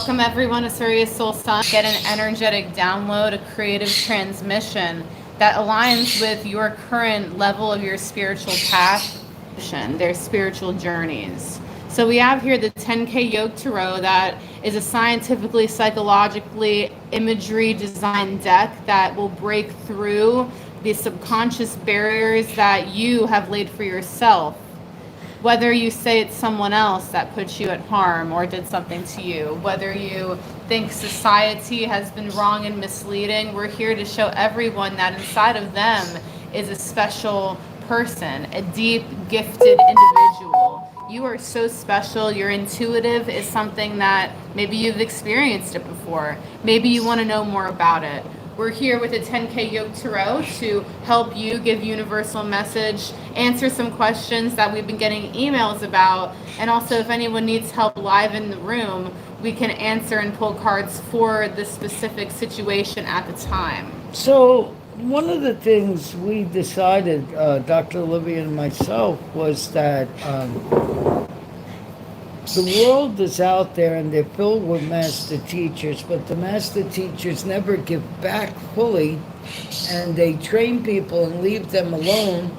Welcome everyone to Surya Soul Sun. Get an energetic download, a creative transmission that aligns with your current level of your spiritual path, their spiritual journeys. So we have here the 10K Yuj Tarot that is a scientifically, psychologically, imagery designed deck that will break through the subconscious barriers that you have laid for yourself, whether you say it's someone else that put you at harm or did something to you, whether you think society has been wrong and misleading, we're here to show everyone that inside of them is a special person, a deep, gifted individual. You are so special. Your intuitive is something that maybe you've experienced it before. Maybe you want to know more about it. We're here with a 10K Yuj Tarot to help you give universal message, answer some questions that we've been getting emails about, and also if anyone needs help live in the room, we can answer and pull cards for the specific situation at the time. So one of the things we decided, Dr. Olivia and myself, was that the world is out there and they're filled with master teachers, but the master teachers never give back fully, and they train people and leave them alone,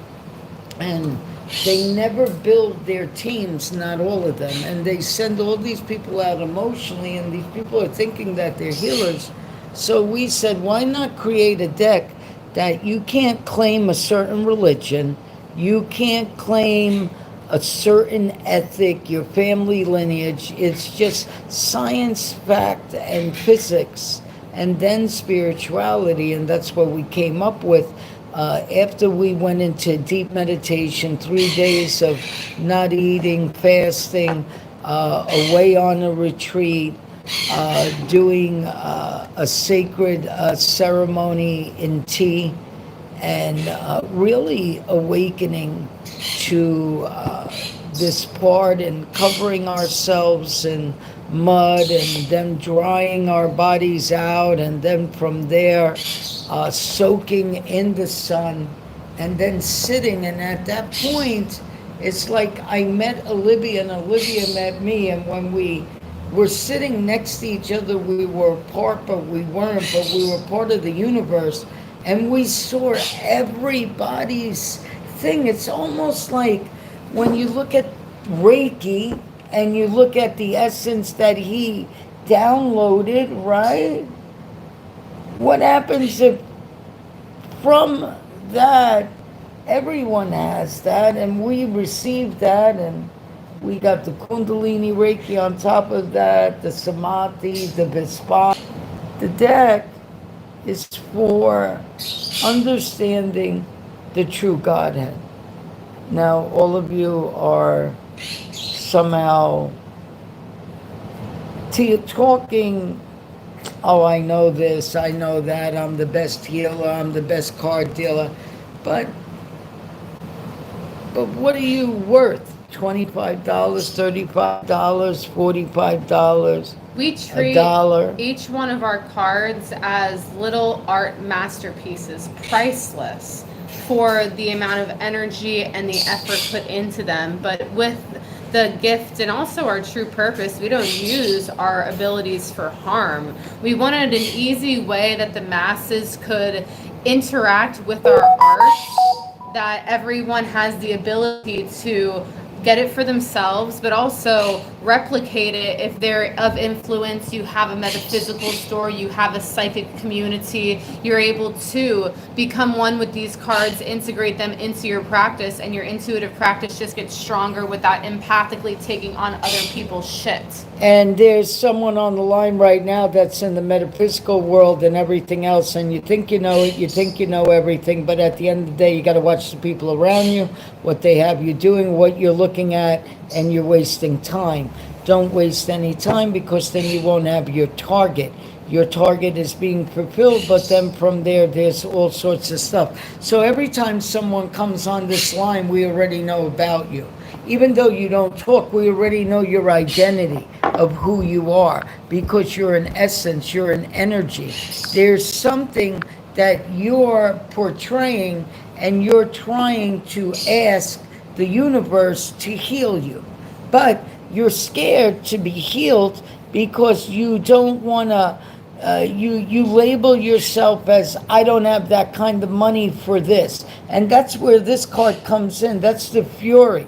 and they never build their teams, not all of them, and they send all these people out emotionally, and these people are thinking that they're healers. So we said, why not create a deck that you can't claim a certain religion, you can't claim a certain ethic, your family lineage. It's just science, fact, and physics, and then spirituality. And that's what we came up with. After we went into deep meditation, 3 days of not eating, fasting, away on a retreat, doing a sacred ceremony in tea, and really awakening to this part, and covering ourselves in mud and then drying our bodies out, and then from there soaking in the sun, and then sitting. And at that point, it's like I met Olivia and Olivia met me, and when we were sitting next to each other, we were apart, but we weren't, but we were part of the universe, and we saw everybody's thing. It's almost like when you look at Reiki and you look at the essence that he downloaded, right? What happens if from that, everyone has that, and we received that, and we got the Kundalini Reiki on top of that, the Samadhi, the Vispa. The deck is for understanding the true Godhead. Now, all of you are somehow talking, oh, I know this, I know that, I'm the best healer, I'm the best card dealer. But what are you worth? $25, $35, $45. We treat each one of our cards as little art masterpieces, priceless for the amount of energy and the effort put into them. But with the gift and also our true purpose, we don't use our abilities for harm. We wanted an easy way that the masses could interact with our art, that everyone has the ability to get it for themselves, but also replicate it if they're of influence. You have a metaphysical store, you have a psychic community, you're able to become one with these cards, integrate them into your practice, and your intuitive practice just gets stronger without empathically taking on other people's shit. And there's someone on the line right now that's in the metaphysical world and everything else, and you think you know it, you think you know everything, but at the end of the day, you got to watch the people around you, what they have you doing, what you're looking at, and you're wasting time. Don't waste any time, because then you won't have your target. Your target is being fulfilled, but then from there, there's all sorts of stuff. So every time someone comes on this line, we already know about you. Even though you don't talk, we already know your identity of who you are, because you're an essence, you're an energy. There's something that you're portraying, and you're trying to ask the universe to heal you. But you're scared to be healed because you don't want to, you label yourself as, I don't have that kind of money for this. And that's where this card comes in. That's the fury.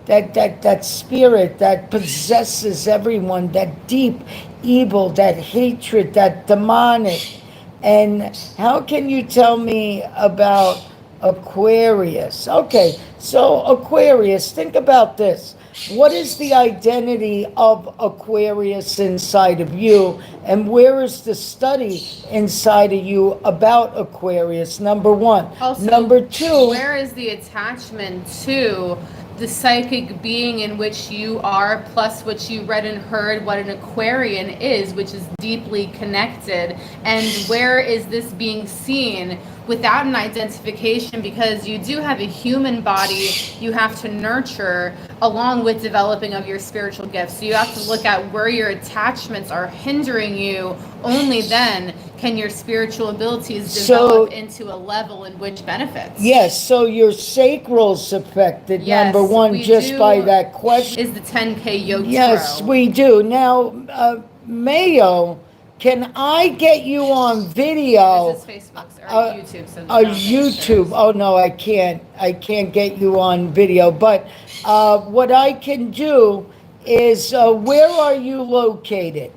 That spirit that possesses everyone, that deep evil, that hatred, that demonic. And how can you tell me about Aquarius? Okay, so Aquarius, think about this. What is the identity of Aquarius inside of you? And where is the study inside of you about Aquarius? Number one. Also, number two, where is the attachment to the psychic being in which you are, plus what you read and heard what an Aquarian is, which is deeply connected? And where is this being seen without an identification? Because you do have a human body you have to nurture along with developing of your spiritual gifts. So you have to look at where your attachments are hindering you. Only then can your spiritual abilities develop into a level in which benefits. Yes, so your sacral's affected, Yes, number one, we just do. by that question. Is the 10K Yuj Yes, Tarot. we do. Now, Mayo, can I get you on video? This is Facebook or YouTube. So YouTube. Oh no, I can't. I can't get you on video. But what I can do is, where are you located?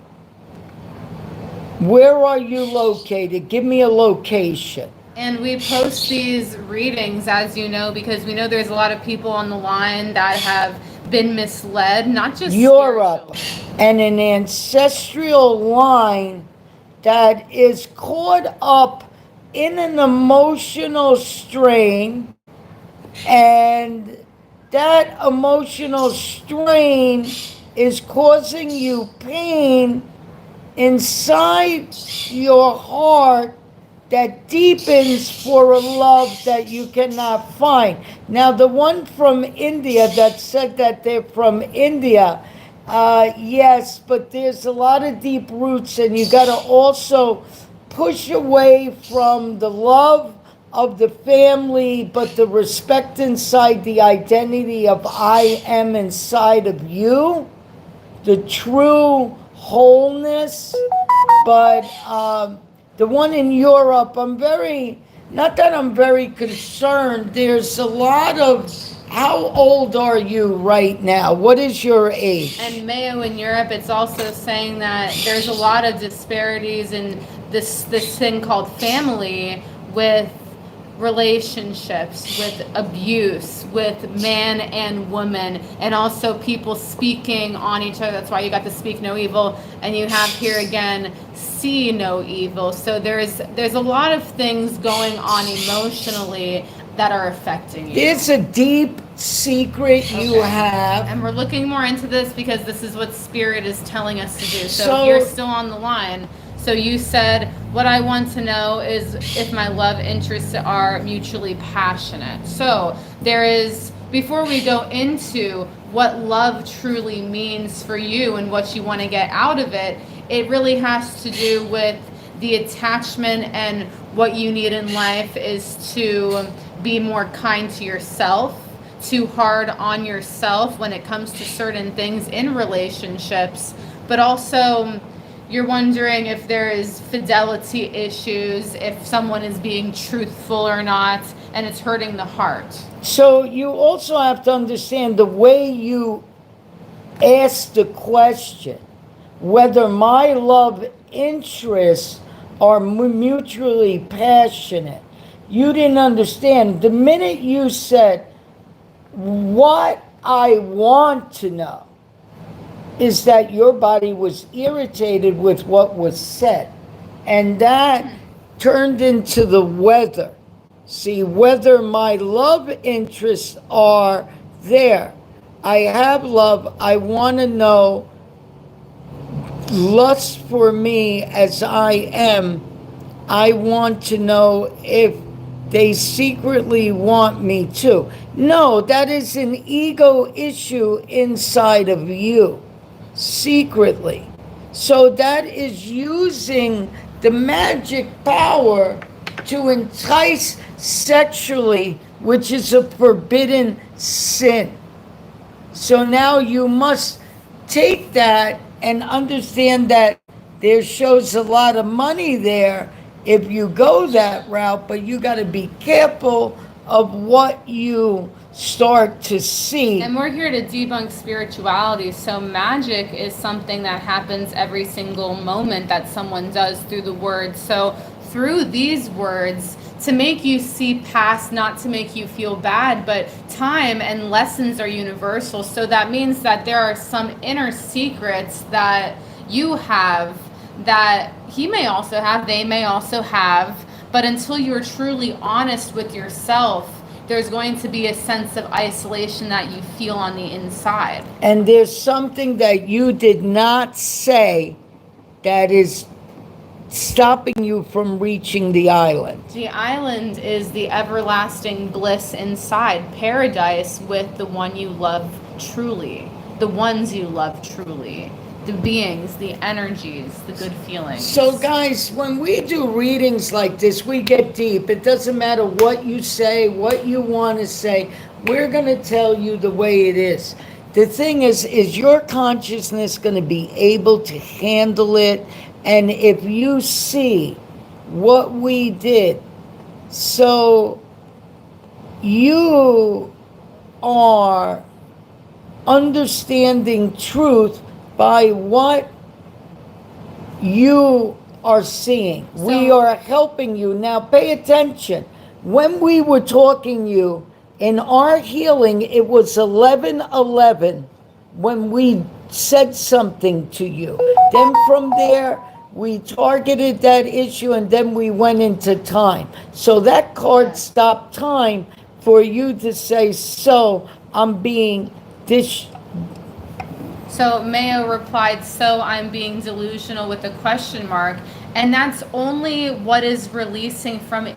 Where are you located? Give me a location. And we post these readings, as you know, because we know there's a lot of people on the line that have been misled, not just Europe, spiritually. and an ancestral line that is caught up in an emotional strain, and that emotional strain is causing you pain inside your heart that deepens for a love that you cannot find. Now, the one from India that said that they're from India, yes, but there's a lot of deep roots, and you got to also push away from the love of the family, but the respect inside the identity of I am inside of you, the true wholeness. But the one in Europe, not that I'm very concerned. There's a lot of, how old are you right now? What is your age? And Mayo in Europe, it's also saying that there's a lot of disparities in this thing called family, with relationships, with abuse, with man and woman, and also people speaking on each other. That's why you got to speak no evil, and you have here again, see no evil. So there's a lot of things going on emotionally that are affecting you. It's a deep secret you have. And we're looking more into this because this is what Spirit is telling us to do. So So- if you're still on the line, so you said, what I want to know is if my love interests are mutually passionate. So there is, before we go into what love truly means for you and what you want to get out of it, it really has to do with the attachment, and what you need in life is to be more kind to yourself, too hard on yourself when it comes to certain things in relationships, but also you're wondering if there is fidelity issues, if someone is being truthful or not, and it's hurting the heart. So you also have to understand the way you ask the question, whether my love interests are mutually passionate. You didn't understand. The minute you said, what I want to know is that your body was irritated with what was said. And that turned into the weather. See, whether my love interests are there. I have love. I want to know, lust for me as I am. I want to know if they secretly want me too. No, that is an ego issue inside of you, secretly. So that is using the magic power to entice sexually, which is a forbidden sin. So now you must take that and understand that there shows a lot of money there if you go that route, but you got to be careful of what you start to see. And we're here to debunk spirituality. So magic is something that happens every single moment that someone does through the words. So through these words, to make you see past, not to make you feel bad, but time and lessons are universal. So that means that there are some inner secrets that you have that he may also have, they may also have, but until you're truly honest with yourself, there's going to be a sense of isolation that you feel on the inside. And there's something that you did not say that is stopping you from reaching the island. The island is the everlasting bliss inside, paradise with the one you love truly, the ones you love truly, the beings, the energies, the good feelings. So guys, when we do readings like this, we get deep. It doesn't matter what you say, what you want to say. We're going to tell you the way it is. The thing is your consciousness going to be able to handle it? And if you see what we did, so you are understanding truth by what you are seeing. We are helping you. Now pay attention. When we were talking you, in our healing, it was 11:11 when we said something to you. Then from there, we targeted that issue and then we went into time. So that card stopped time for you to say, so I'm being this. So Mayo replied, so I'm being delusional with a question mark. And that's only what is releasing from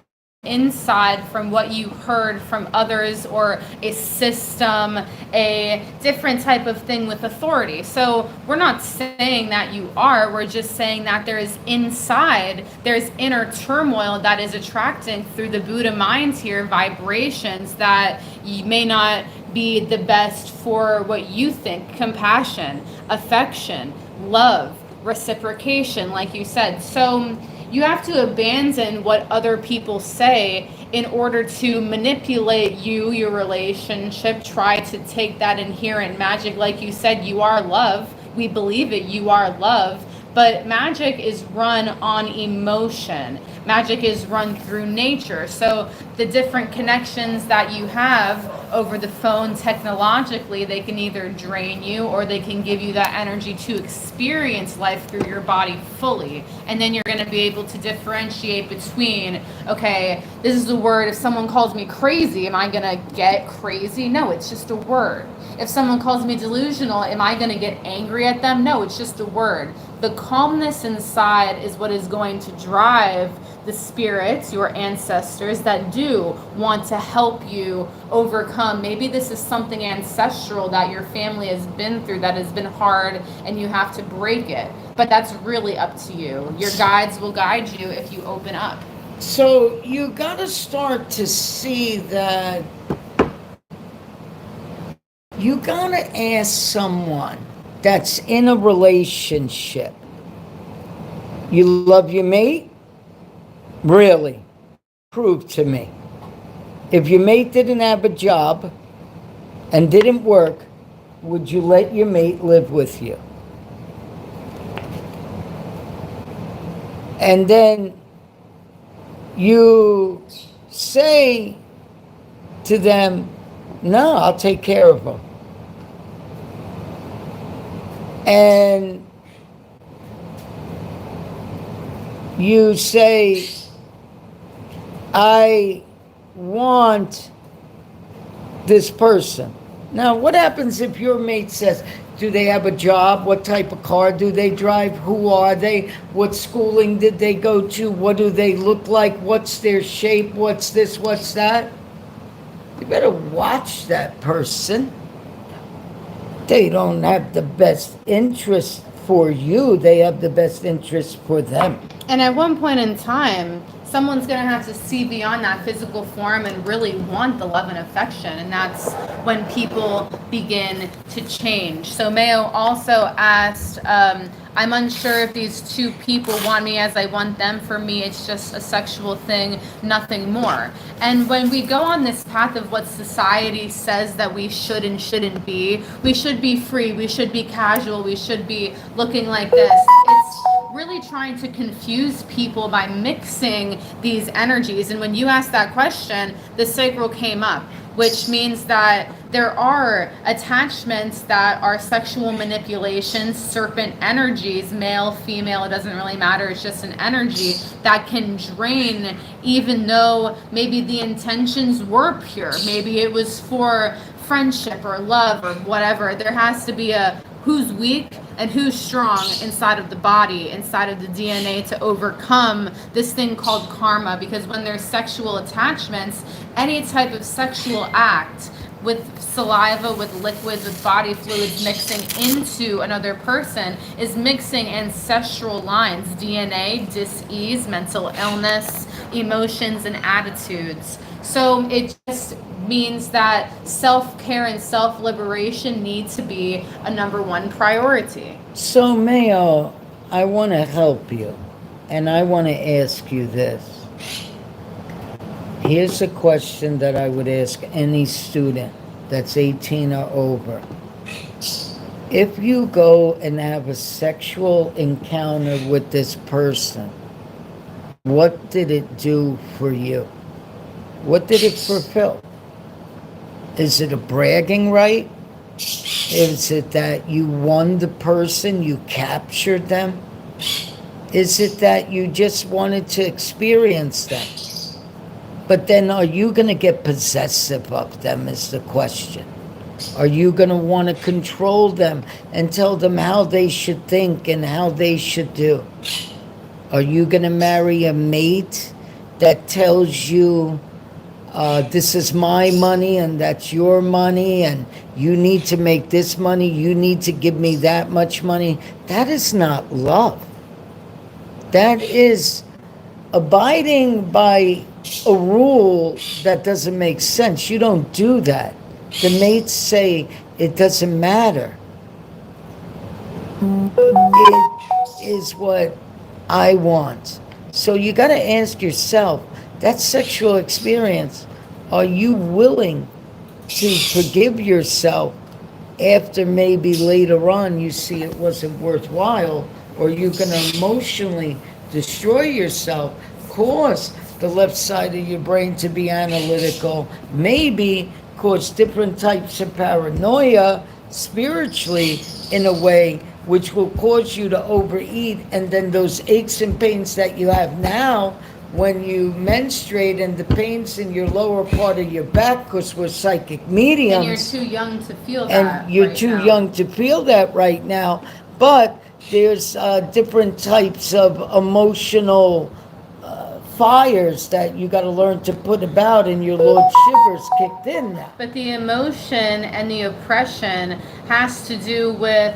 inside, from what you heard from others or a system, a different type of thing with authority. So we're not saying that you are, we're just saying that there is inside, there's inner turmoil that is attracting through the Buddha mind here, vibrations that you may not be the best for what you think. Compassion, affection, love, reciprocation, like you said. So you have to abandon what other people say in order to manipulate you, your relationship, try to take that inherent magic. Like you said, you are love. We believe it, you are love. But magic is run on emotion. Magic is run through nature. So the different connections that you have over the phone technologically, they can either drain you or they can give you that energy to experience life through your body fully. And then you're going to be able to differentiate between, okay, this is a word. If someone calls me crazy, am I going to get crazy? No, it's just a word. If someone calls me delusional, am I going to get angry at them? No, it's just a word. The calmness inside is what is going to drive the spirits, your ancestors, that do want to help you overcome. Maybe this is something ancestral that your family has been through that has been hard and you have to break it. But that's really up to you. Your guides will guide you if you open up. So you got to start to see that you got to ask someone that's in a relationship. You love your mate? Really? Prove to me. If your mate didn't have a job and didn't work, would you let your mate live with you? And then you say to them, no, I'll take care of them. And you say, I want this person. Now, what happens if your mate says, do they have a job? What type of car do they drive? Who are they? What schooling did they go to? What do they look like? What's their shape? What's this? What's that? You better watch that person. They don't have the best interest for you. They have the best interest for them. And at one point in time, someone's going to have to see beyond that physical form and really want the love and affection. And that's when people begin to change. So Mayo also asked, I'm unsure if these two people want me as I want them. For me, it's just a sexual thing, nothing more. And when we go on this path of what society says that we should and shouldn't be, we should be free, we should be casual, we should be looking like this. It's really trying to confuse people by mixing these energies. And when you asked that question, the sacral came up, which means that there are attachments that are sexual manipulations, serpent energies, male, female, it doesn't really matter, it's just an energy that can drain, even though maybe the intentions were pure. Maybe it was for friendship or love or whatever. There has to be a who's weak and who's strong inside of the body, inside of the DNA, to overcome this thing called karma. Because when there's sexual attachments, any type of sexual act with saliva, with liquids, with body fluids mixing into another person is mixing ancestral lines, DNA, dis-ease, mental illness, emotions, and attitudes. So it just means that self-care and self-liberation need to be a number one priority. So, Mayo, I want to help you, and I want to ask you this. Here's a question that I would ask any student that's 18 or over. If you go and have a sexual encounter with this person, what did it do for you? What did it fulfill? Is it a bragging right? Is it that you won the person, you captured them? Is it that you just wanted to experience them? But then are you going to get possessive of them is the question. Are you going to want to control them and tell them how they should think and how they should do? Are you going to marry a mate that tells you, this is my money and that's your money and you need to make this money, you need to give me that much money? That is not love. That is abiding by a rule that doesn't make sense. You don't do that. The mates say it doesn't matter. It is what I want. So you got to ask yourself, that sexual experience, are you willing to forgive yourself after maybe later on you see it wasn't worthwhile, or you're going to emotionally destroy yourself, cause the left side of your brain to be analytical, maybe cause different types of paranoia spiritually in a way which will cause you to overeat, and then those aches and pains that you have now when you menstruate and the pains in your lower part of your back, because we're psychic mediums. And you're too young to feel that. And you're right too now. young to feel that right now. But there's different types of emotional fires that you got to learn to put about, and your Lord Shivers kicked in now. But the emotion and the oppression has to do with,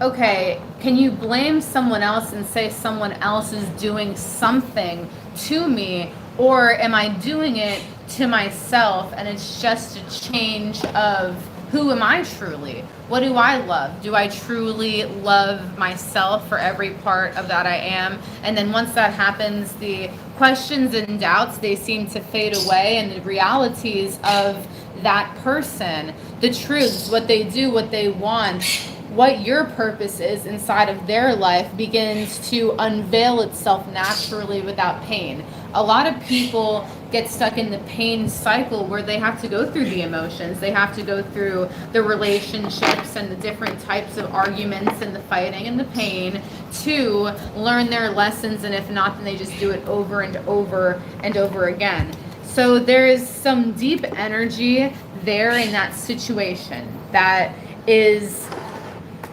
okay, can you blame someone else and say someone else is doing something to me, or am I doing it to myself and it's just a change of who am I truly? What do I love? Do I truly love myself for every part of that I am? And then once that happens, the questions and doubts, they seem to fade away, and the realities of that person, the truths, what they do, what they want, what your purpose is inside of their life begins to unveil itself naturally without pain. A lot of people get stuck in the pain cycle where they have to go through the emotions, they have to go through the relationships and the different types of arguments and the fighting and the pain to learn their lessons, and if not, then they just do it over and over and over again. So there is some deep energy there in that situation that is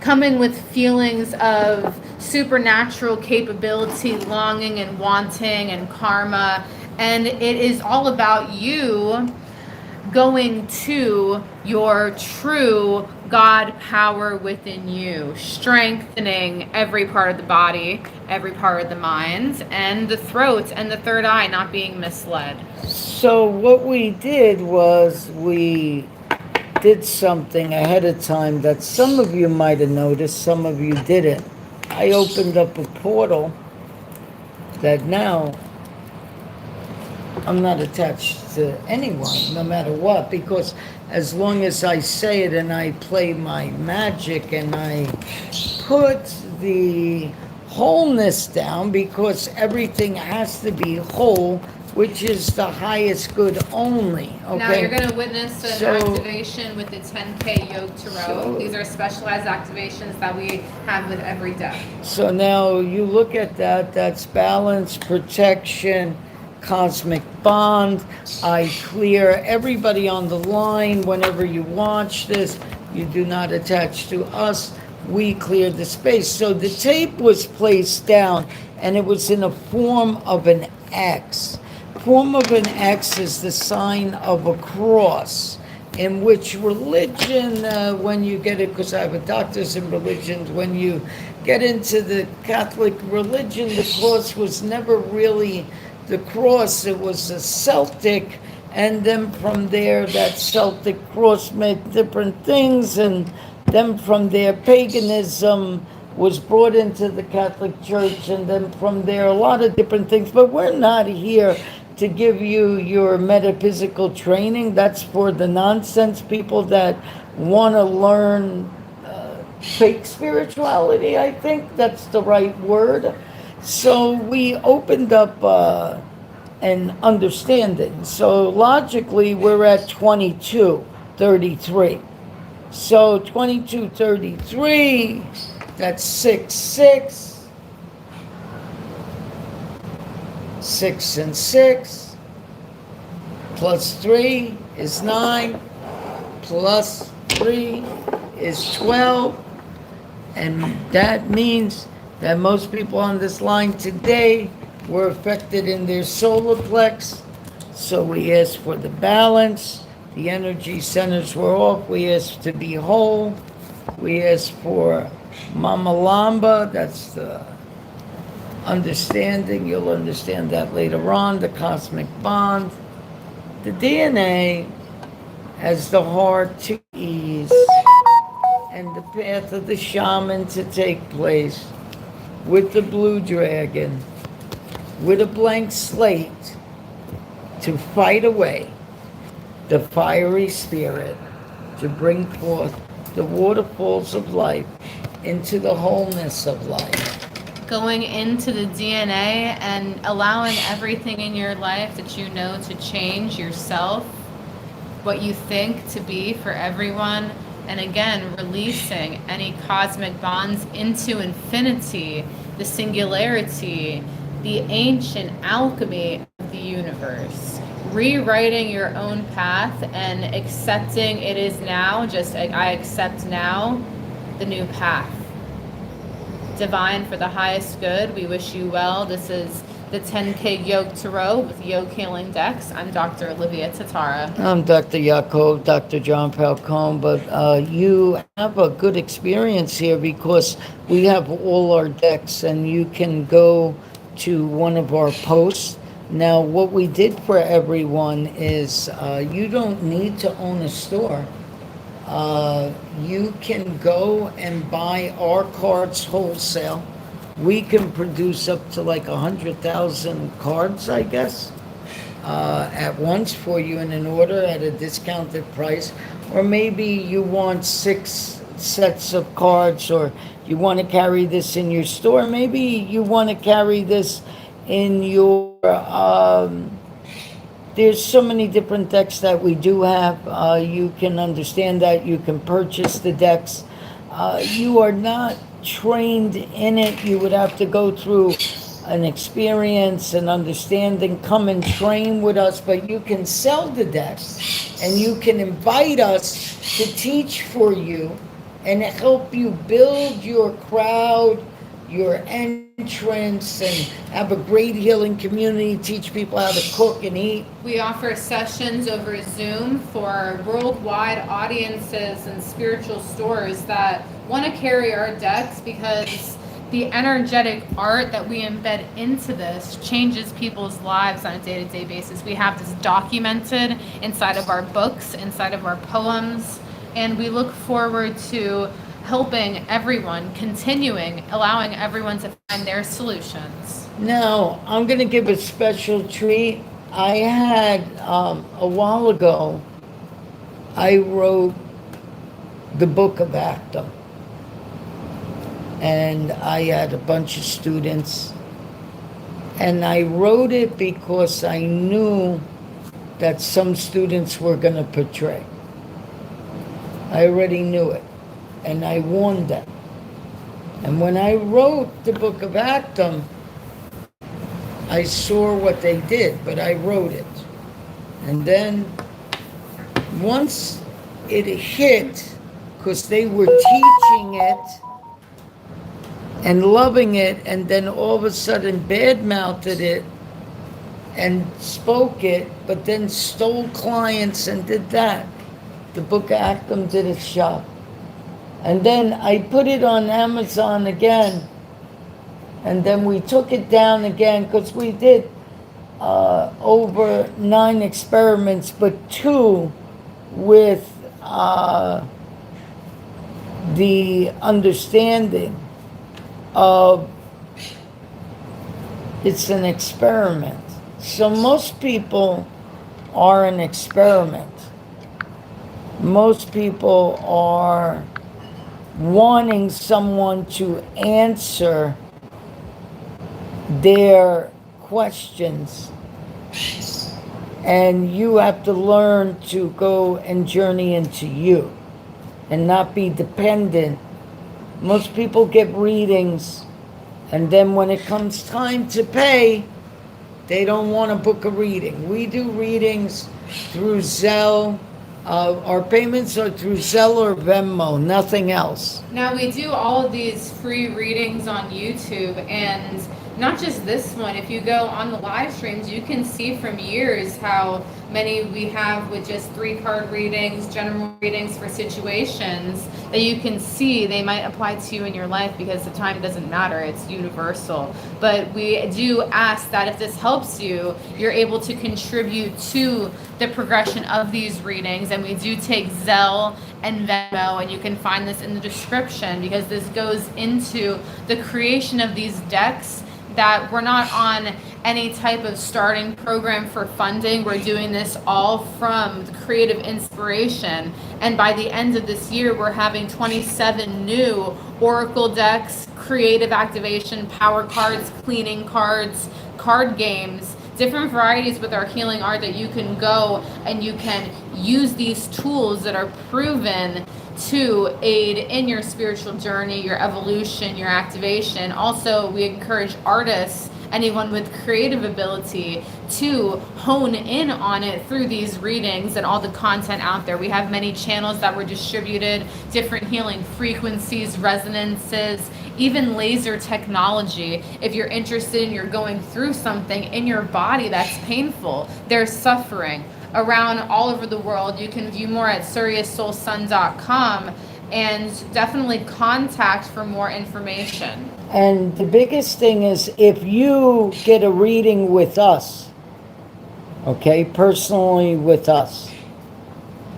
coming with feelings of supernatural capability, longing and wanting and karma. And it is all about you going to your true God power within you, strengthening every part of the body, every part of the mind, and the throat and the third eye not being misled. So what we did was we did something ahead of time that some of you might have noticed, some of you didn't. I opened up a portal that now I'm not attached to anyone, no matter what, because as long as I say it and I play my magic and I put the wholeness down, because everything has to be whole, which is the highest good only. Okay. Now you're going to witness an So- activation with the 10K Yuj Tarot. These are specialized activations that we have with every deck. So now you look at that, that's balance, protection, cosmic bond. I clear everybody on the line whenever you watch this. You do not attach to us. We clear the space. So the tape was placed down and it was in a form of an X. Form of an X is the sign of a cross, in which religion, when you get it, because I have a doctor's in religions, when you get into the Catholic religion, the cross was never really the cross, it was a Celtic, and then from there, that Celtic cross meant different things, and then from there, paganism was brought into the Catholic Church, and then from there, a lot of different things. But we're not here to give you your metaphysical training. That's for the nonsense people that want to learn fake spirituality. I think that's the right word. So we opened up an understanding. So logically, we're at 2233. So 2233, that's 6, 6 and 6, plus 3 is 9, plus 3 is 12, and that means that most people on this line today were affected in their solar plex. So we ask for the balance. The energy centers were off. We ask to be whole. We ask for Mama Lamba. That's the understanding. You'll understand that later on. The cosmic bond. The DNA as the heart to ease, and the path of the shaman to take place, with the blue dragon, with a blank slate, to fight away the fiery spirit, to bring forth the waterfalls of life into the wholeness of life. Going into the DNA and allowing everything in your life that you know to change yourself, what you think to be for everyone, and again, releasing any cosmic bonds into infinity, the singularity, the ancient alchemy of the universe. Rewriting your own path and accepting it is now, just I accept now the new path. Divine for the highest good, we wish you well. This is the 10K Yuj Tarot with Yuj Healing Decks. I'm Dr. Olivia Tatara. I'm Dr. Yaakov, Dr. John Falcone, but you have a good experience here because we have all our decks and you can go to one of our posts. Now, what we did for everyone is you don't need to own a store. You can go and buy our cards wholesale. We can produce up to like 100,000 cards, I guess, at once for you in an order at a discounted price. Or maybe you want 6 sets of cards, or you want to carry this in your store. Maybe you want to carry this in your there's so many different decks that we do have. You can understand that. You can purchase the decks. You are not trained in it. You would have to go through an experience and understanding, come and train with us, but you can sell the decks and you can invite us to teach for you and help you build your crowd, your entrance and have a great healing community, teach people how to cook and eat. We offer sessions over Zoom for worldwide audiences and spiritual stores that want to carry our decks, because the energetic art that we embed into this changes people's lives on a day-to-day basis. We have this documented inside of our books, inside of our poems, and we look forward to helping everyone, continuing, allowing everyone to find their solutions. Now, I'm going to give a special treat. I had, a while ago, I wrote the book of Actum. And I had a bunch of students. And I wrote it because I knew that some students were going to portray. I already knew it. And I warned them. And when I wrote the book of Actum, I saw what they did, but I wrote it. And then once it hit, because they were teaching it and loving it, and then all of a sudden bad-mouthed it and spoke it, but then stole clients and did that, the book of Actum did its job. And then I put it on Amazon again, and then we took it down again, because we did over 9 experiments, but 2 with the understanding of it's an experiment. So most people are an experiment. Most people are wanting someone to answer their questions, and you have to learn to go and journey into you and not be dependent. Most people get readings, and then when it comes time to pay, they don't want to book a reading. We do readings through Zelle. Our payments are through Zelle or Venmo, nothing else. Now, we do all of these free readings on YouTube, and not just this one. If you go on the live streams, you can see from years how many we have with just 3-card readings, general readings for situations that you can see they might apply to you in your life, because the time doesn't matter, it's universal. But we do ask that if this helps you, you're able to contribute to the progression of these readings. And we do take Zelle and Venmo, and you can find this in the description, because this goes into the creation of these decks, that we're not on any type of starting program for funding. We're doing this all from the creative inspiration. And by the end of this year, we're having 27 new oracle decks, creative activation, power cards, cleaning cards, card games, different varieties with our healing art that you can go and you can use these tools that are proven to aid in your spiritual journey, your evolution, your activation. Also, we encourage artists, anyone with creative ability, to hone in on it through these readings and all the content out there. We have many channels that were distributed, different healing frequencies, resonances, even laser technology. If you're interested and you're going through something in your body that's painful, there's suffering around all over the world. You can view more at suryasoulsun.com, and definitely contact for more information. And the biggest thing is, if you get a reading with us, okay, personally with us,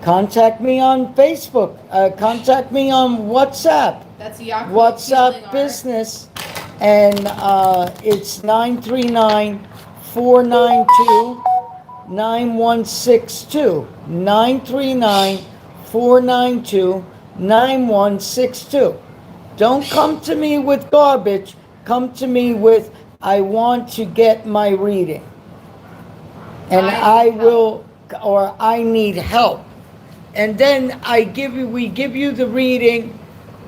contact me on Facebook, contact me on WhatsApp. That's Yaakov WhatsApp business, and it's 939-492 9162, 939-492-9162. Don't come to me with garbage. Come to me with, I want to get my reading. And I will, or I need help. And then we give you the reading.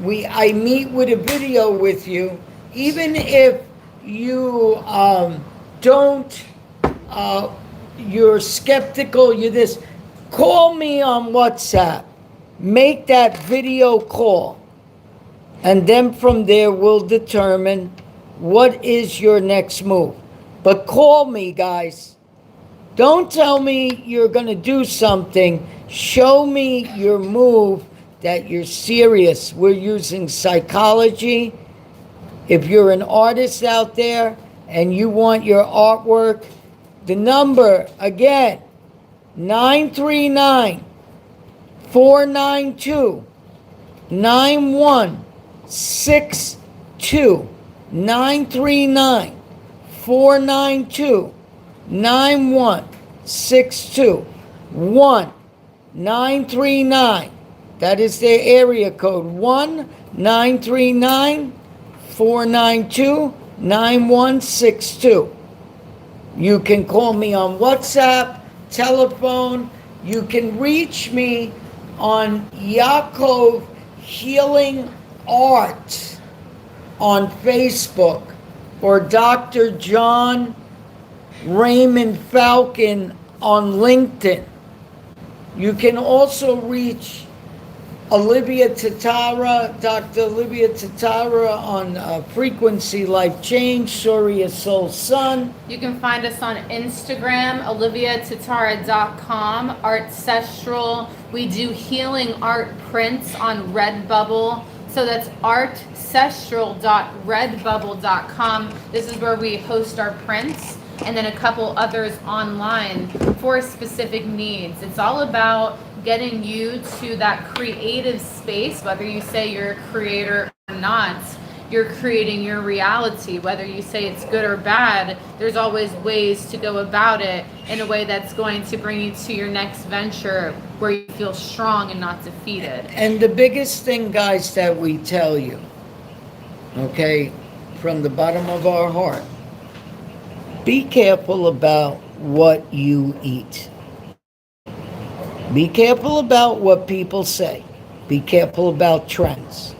I meet with a video with you. Even if you don't, you're skeptical, you're this, call me on WhatsApp. Make that video call. And then from there, we'll determine what is your next move. But call me, guys. Don't tell me you're going to do something. Show me your move that you're serious. We're using psychology. If you're an artist out there and you want your artwork, the number again, 939 492 9162. 939 492 9162. 939. That is their area code. 939 492 9162. You can call me on WhatsApp, telephone. You can reach me on Yaakov Healing Art on Facebook, or Dr. John Raymond Falcon on LinkedIn. You can also reach Olivia Tatara, Dr. Olivia Tatara on Frequency Life Change, Surya Soul Sun. You can find us on Instagram, oliviatatara.com, Artcestral. We do healing art prints on Redbubble. So that's artcestral.redbubble.com. This is where we host our prints, and then a couple others online for specific needs. It's all about getting you to that creative space, whether you say you're a creator or not. You're creating your reality, whether you say it's good or bad. There's always ways to go about it in a way that's going to bring you to your next venture where you feel strong and not defeated. And the biggest thing, guys, that we tell you, okay, from the bottom of our heart, be careful about what you eat. Be careful about what people say. Be careful about trends.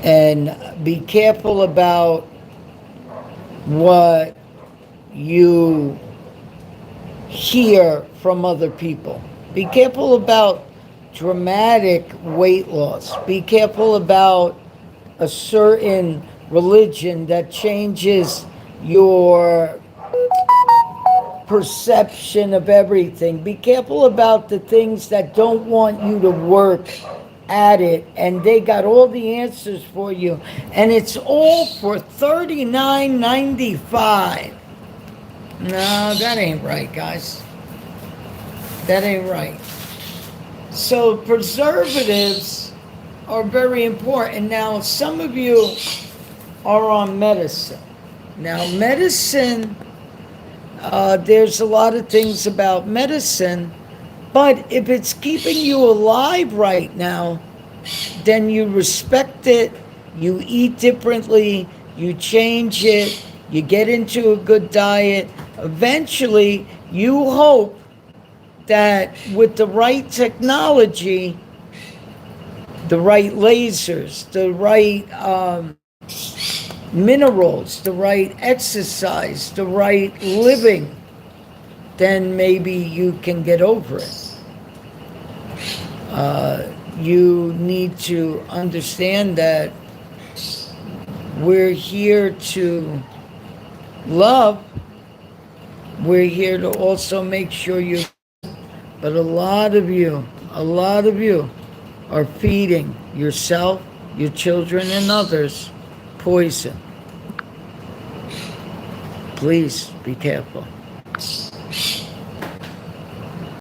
And be careful about what you hear from other people. Be careful about dramatic weight loss. Be careful about a certain religion that changes your perception of everything. Be careful about the things that don't want you to work at it, and they got all the answers for you, and it's all for $39.95. No, that ain't right, guys. That ain't right. So preservatives are very important. Now, some of you are on medicine. Now, medicine, there's a lot of things about medicine, but if it's keeping you alive right now, then you respect it, you eat differently, you change it, you get into a good diet. Eventually, you hope that with the right technology, the right lasers, the right minerals, the right exercise, the right living, then maybe you can get over it. You need to understand that we're here to love. We're here to also make sure you, but a lot of you are feeding yourself, your children, and others poison. Please be careful.